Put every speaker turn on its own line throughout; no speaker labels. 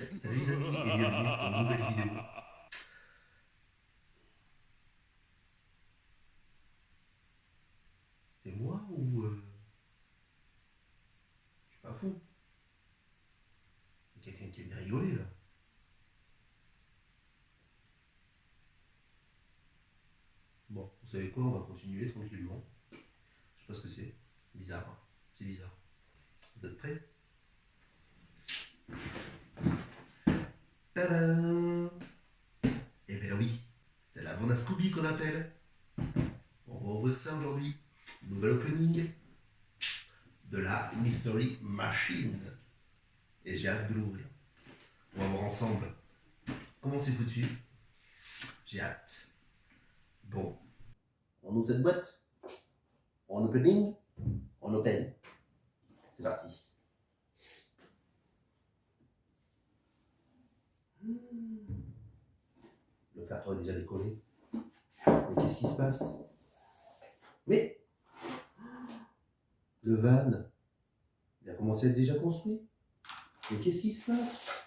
Salut les amis et bienvenue pour une nouvelle vidéo. C'est moi ou je suis pas fou? Il y a quelqu'un qui aime bien rigoler là. Bon, vous savez quoi, on va continuer tranquillement. Je sais pas ce que c'est. C'est bizarre, hein. C'est bizarre. Vous êtes prêts? Tadam! Eh ben oui, c'est la bande à Scooby qu'on appelle. On va ouvrir ça aujourd'hui. Nouvel opening de la Mystery Machine. Et j'ai hâte de l'ouvrir. On va voir ensemble comment c'est foutu. J'ai hâte. Bon, on ouvre cette boîte. En opening, on open. C'est parti. Le carton est déjà décollé. Mais qu'est-ce qui se passe? Mais le van, il a commencé à être déjà construit. Mais qu'est-ce qui se passe?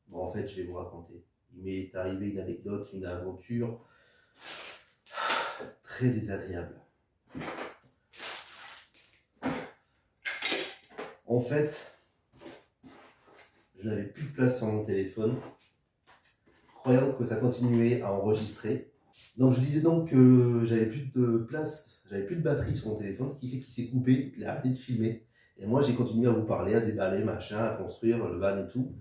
Bon, en fait, je vais vous raconter. Il m'est arrivé une anecdote, une aventure très désagréable. En fait, je n'avais plus de place sur mon téléphone, croyant que ça continuait à enregistrer. Donc je disais donc que j'avais plus de place, j'avais plus de batterie sur mon téléphone, ce qui fait qu'il s'est coupé, il a arrêté de filmer. Et moi j'ai continué à vous parler, à déballer, machin, à construire le van et tout.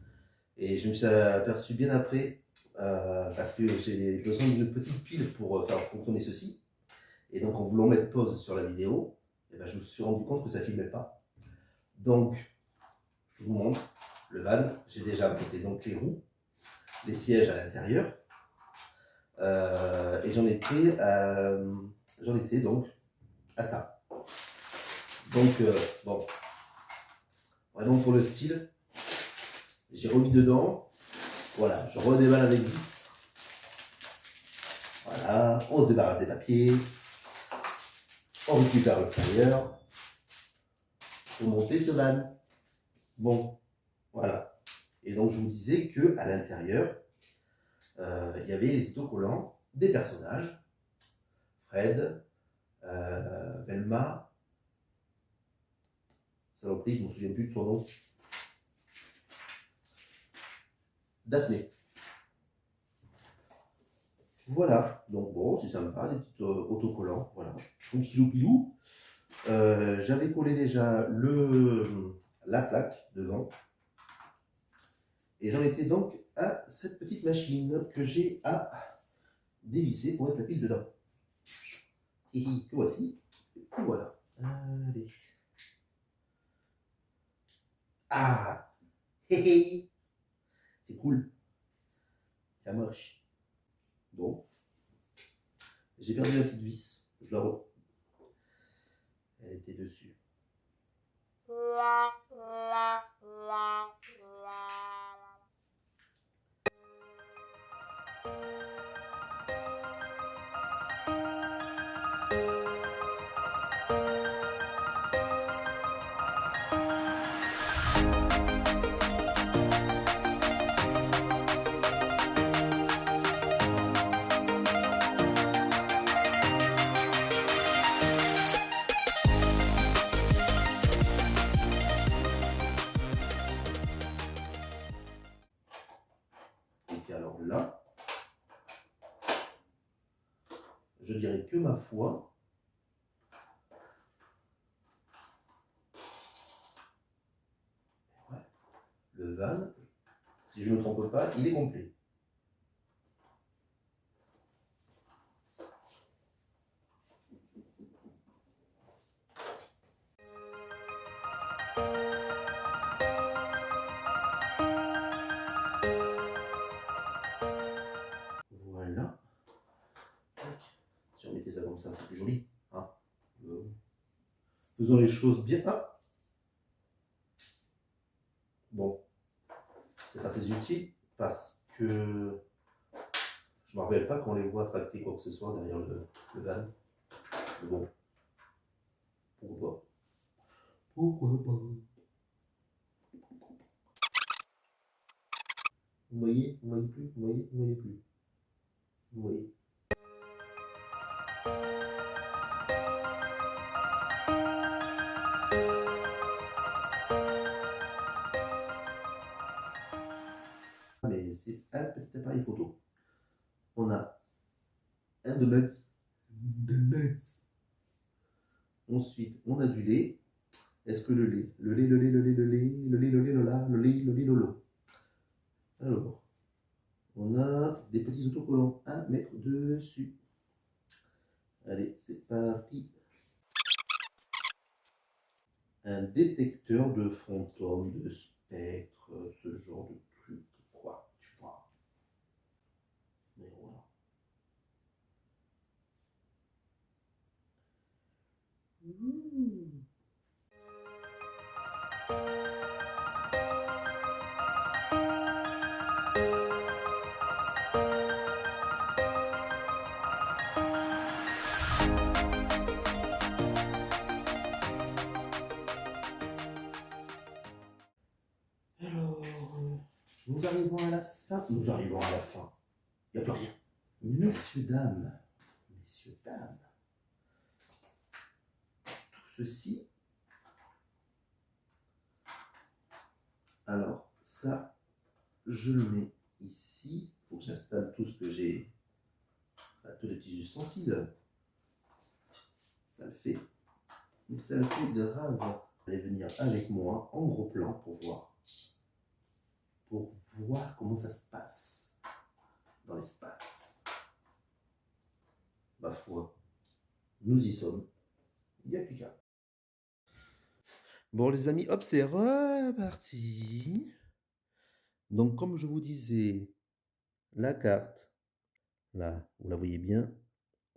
Et je me suis aperçu bien après, parce que j'ai besoin d'une petite pile pour faire fonctionner ceci. Et donc en voulant mettre pause sur la vidéo, eh ben, je me suis rendu compte que ça ne filmait pas. Donc je vous montre le van, j'ai déjà monté donc les roues, les sièges à l'intérieur. Et j'en étais donc à ça. Donc, bon, vraiment pour le style, j'ai remis dedans. Voilà, je redéballe avec vous. Voilà, on se débarrasse des papiers. On récupère le flyer pour monter ce van. Bon, voilà. Et donc, je vous disais qu'à l'intérieur, il y avait les autocollants des personnages. Fred, Velma, saloperie, je ne me souviens plus de son nom. Daphné. Voilà, donc bon, c'est sympa, des petits autocollants, voilà. Donc pilou. J'avais collé déjà la plaque devant. Et j'en étais donc à cette petite machine que j'ai à dévisser pour mettre la pile dedans. Et que voici. Et voilà. Allez. Ah, c'est cool. Ça marche. Bon. J'ai perdu la petite vis. Je la re... Elle était dessus. Et alors là, je dirais que ma foi, ouais, le van, si je ne me trompe pas, il est complet. Voilà. Si on mettait ça comme ça, c'est plus joli. Hein. Faisons les choses bien. Ah. Bon, c'est pas très utile parce que je me rappelle pas qu'on les voit tracter quoi que ce soit derrière le van. Mais bon, pourquoi pas? Pourquoi pas? Vous voyez? Vous voyez plus? Vous voyez? Vous voyez plus? Vous voyez? Mais c'est un petit appareil photo. On a un donuts. Donuts. Ensuite, on a du lait. Est-ce que le lait, le lait, le lait, le lait, le lait, le lait, le lait, le lait, le lait, le lait, lolo. Alors, on a des petits autocollants à mettre dessus. Allez, c'est parti. Un détecteur de fantômes, de spectres, ce genre de truc, quoi, tu vois. Mais voilà. Mmh. Alors, nous arrivons à la fin. Nous arrivons à la fin. Il n'y a plus rien. Messieurs, dames, messieurs, dames, tout ceci. Alors, ça, je le mets ici. Il faut que j'installe tout ce que j'ai, tous les petits ustensiles. Ça le fait. Mais ça le fait grave. Vous allez venir avec moi en gros plan pour voir comment ça se passe dans l'espace. Ma foi, nous y sommes. Il n'y a plus qu'à. Bon les amis, hop, c'est reparti. Donc comme je vous disais, la carte, là, vous la voyez bien.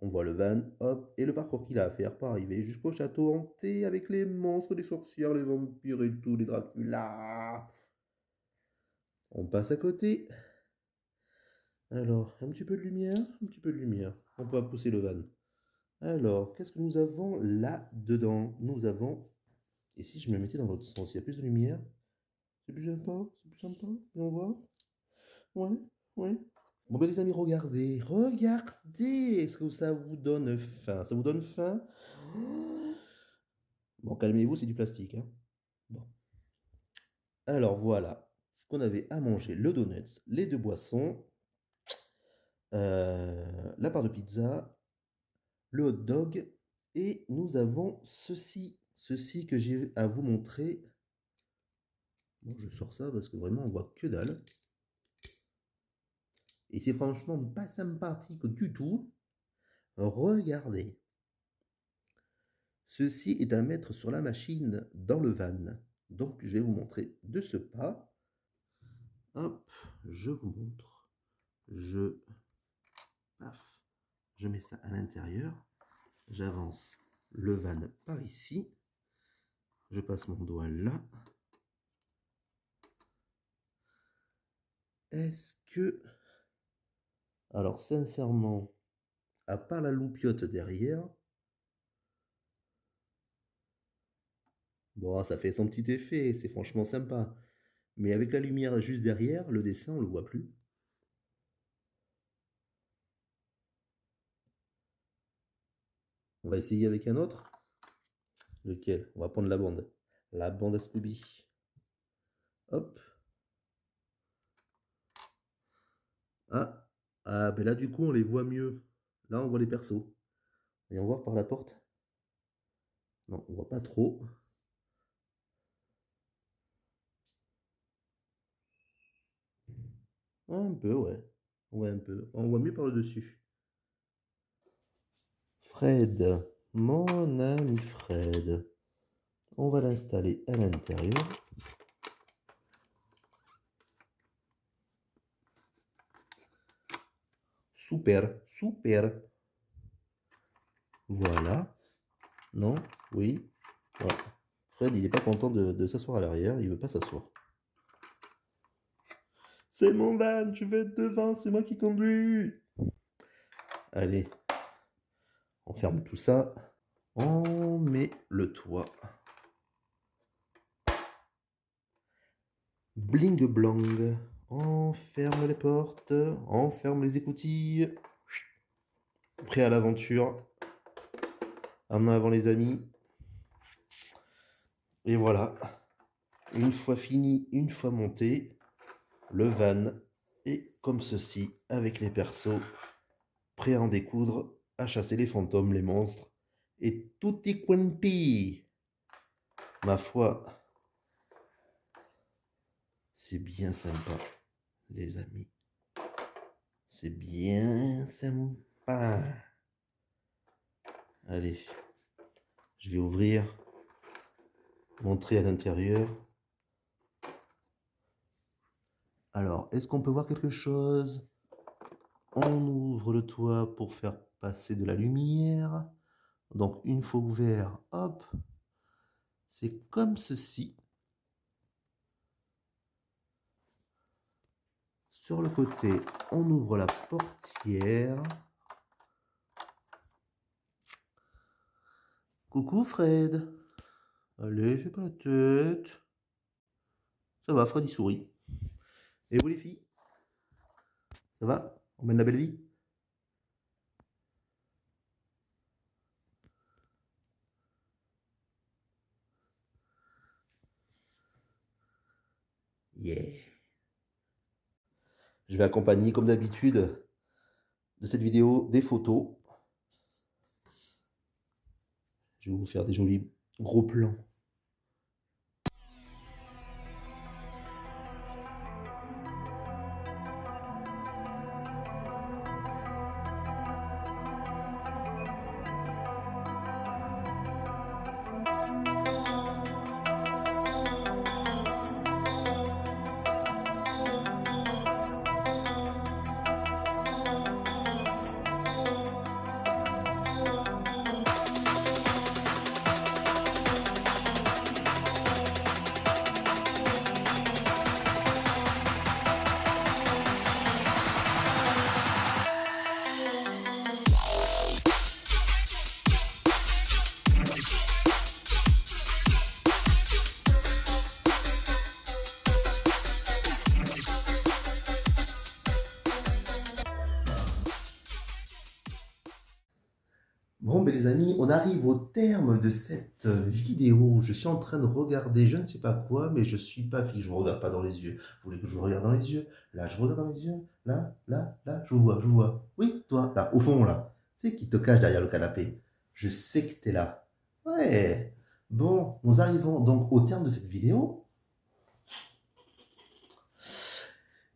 On voit le van, hop, et le parcours qu'il a à faire pour arriver jusqu'au château hanté avec les monstres, les sorcières, les vampires et tout, les Dracula. On passe à côté. Alors, un petit peu de lumière, un petit peu de lumière. On peut pousser le van. Alors, qu'est-ce que nous avons là-dedans? Nous avons... Et si je me mettais dans l'autre sens, il y a plus de lumière? C'est plus sympa? C'est plus sympa? Et on voit? Ouais, ouais. Bon ben les amis, regardez. Regardez! Est-ce que ça vous donne faim? Ça vous donne faim? Bon, calmez-vous, c'est du plastique, hein. Bon. Alors voilà ce qu'on avait à manger. Le donuts, les deux boissons, la part de pizza, le hot dog, et nous avons ceci que j'ai à vous montrer. Bon, je sors ça parce que vraiment on voit que dalle. Et c'est franchement pas sympathique du tout. Regardez. Ceci est à mettre sur la machine dans le van. Donc je vais vous montrer de ce pas. Hop, je vous montre. Paf, je mets ça à l'intérieur. J'avance le van par ici. Je passe mon doigt là. Est-ce que... Alors sincèrement, à part la loupiote derrière, bon, ça fait son petit effet, c'est franchement sympa. Mais avec la lumière juste derrière, le dessin, on le voit plus. On va essayer avec un autre. Lequel? On va prendre la bande. La bande à Scooby. Hop. Ah. Ah, ben là, du coup, on les voit mieux. Là, on voit les persos. Voyons voir par la porte. Non, on voit pas trop. Un peu, ouais. Ouais, un peu. On voit mieux par le dessus. Fred. Mon ami Fred. On va l'installer à l'intérieur. Super, super. Voilà. Non, oui. Ouais. Fred, il n'est pas content de s'asseoir à l'arrière. Il veut pas s'asseoir. C'est mon van, je vais être devant, c'est moi qui conduis. Allez, on ferme tout ça. On met le toit. Bling blang. On ferme les portes, on ferme les écoutilles. Prêt à l'aventure. En avant les amis. Et voilà. Une fois fini, une fois monté, le van est comme ceci, avec les persos, prêts à en découdre, à chasser les fantômes, les monstres, et tutti quanti. Ma foi, c'est bien sympa, les amis. C'est bien sympa. Allez, je vais ouvrir, montrer à l'intérieur. Alors, est-ce qu'on peut voir quelque chose? On ouvre le toit pour faire passer de la lumière. Donc, une fois ouvert, hop, c'est comme ceci. Sur le côté, on ouvre la portière. Coucou Fred. Allez, fais pas la tête. Ça va, Fred il sourit. Et vous les filles? Ça va? On mène la belle vie? Yeah. Je vais accompagner, comme d'habitude, de cette vidéo des photos. Je vais vous faire des jolis gros plans. Bon, ben les amis, on arrive au terme de cette vidéo. Je suis en train de regarder je ne sais pas quoi, mais je suis pas fixe. Je vous regarde pas dans les yeux. Vous voulez que je vous regarde dans les yeux? Là, je regarde dans les yeux. Là, là, là, je vous vois, je vous vois. Oui, toi, là, au fond, là. C'est qui te cache derrière le canapé. Je sais que tu es là. Ouais. Bon, nous arrivons donc au terme de cette vidéo.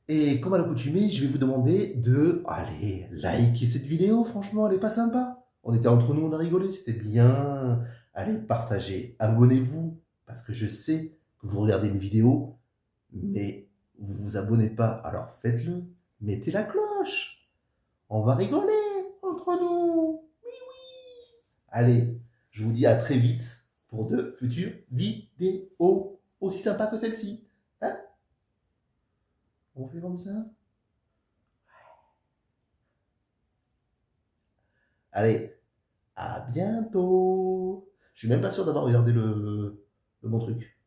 Et comme à l'accoutumée, je vais vous demander de, allez, liker cette vidéo. Franchement, elle est pas sympa. On était entre nous, on a rigolé, c'était bien. Allez, partagez, abonnez-vous, parce que je sais que vous regardez mes vidéos, mais vous vous abonnez pas. Alors faites-le, mettez la cloche. On va rigoler entre nous. Oui, oui. Allez, je vous dis à très vite pour de futures vidéos aussi sympas que celle-ci. Hein? On fait comme ça? Allez, à bientôt. Je suis même pas sûr d'avoir regardé le bon truc.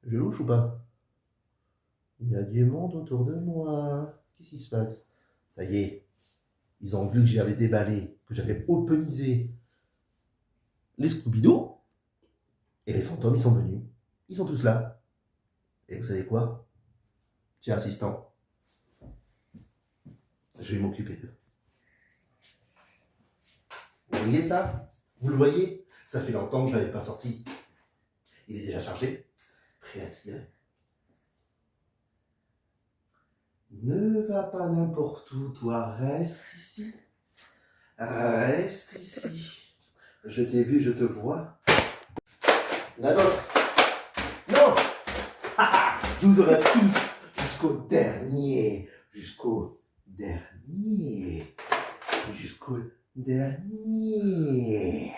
Je louche ou pas? Il y a du monde autour de moi. Qu'est-ce qui se passe? Ça y est, ils ont vu que j'avais déballé, que j'avais openisé les Scooby-Doo. Et les fantômes, ils sont venus. Ils sont tous là. Et vous savez quoi? Tiens, assistant, je vais m'occuper d'eux. Vous voyez ça? Vous le voyez? Ça fait longtemps que je ne l'avais pas sorti. Il est déjà chargé, prêt à tirer. Ne va pas n'importe où, toi, reste ici. Reste ici. Je t'ai vu, je te vois. La d'autres. Non. Je vous aurai tous jusqu'au dernier. Jusqu'au dernier. Jusqu'au dernier.